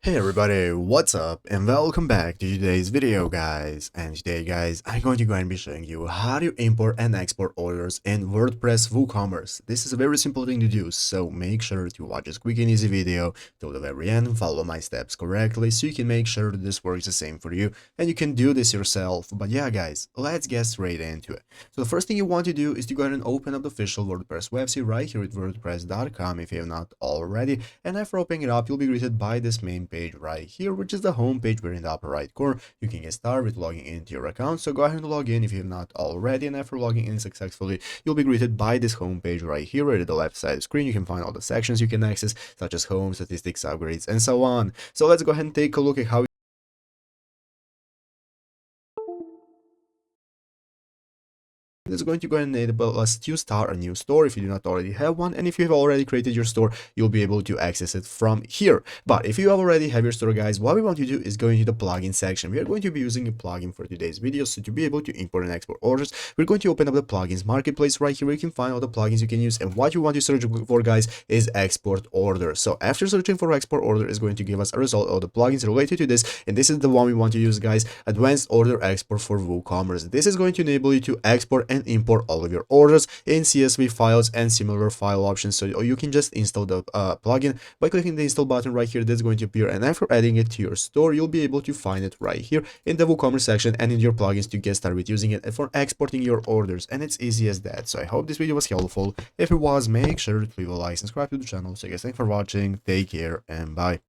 Hey everybody, what's up and welcome back to today's video guys. And today guys, I'm going to be showing you how to import and export orders in WordPress WooCommerce. This is a very simple thing to do, so make sure to watch this quick and easy video till the very end, follow my steps correctly so you can make sure that this works the same for you and you can do this yourself. But yeah guys, let's get straight into it. So the first thing you want to do is to go ahead and open up the official WordPress website right here at wordpress.com if you have not already, and after opening it up you'll be greeted by this main page right here, which is the home page where in the upper right corner you can get started with logging into your account. So go ahead and log in if you have not already, and after logging in successfully you'll be greeted by this home page right here. Right at the left side of the screen you can find all the sections you can access, such as home, statistics, upgrades, and so on. So let's go ahead and take a look at how is going to go and enable us to start a new store if you do not already have one, and if you have already created your store you'll be able to access it from here. But if you already have your store guys, what we want to do is go into the plugin section. We are going to be using a plugin for today's video, so to be able to import and export orders we're going to open up the plugins marketplace right here where you can find all the plugins you can use, and what you want to search for guys is export order. So after searching for export order is going to give us a result of the plugins related to this, and this is the one we want to use guys, advanced order export for WooCommerce. This is going to enable you to export and import all of your orders in CSV files and similar file options. So you can just install the plugin by clicking the install button right here. That's going to appear, and after adding it to your store you'll be able to find it right here in the WooCommerce section and in your plugins to get started with using it for exporting your orders, and it's easy as that. So I hope this video was helpful. If it was, make sure to leave a like, subscribe to the channel. So guys, thanks for watching, take care, and bye.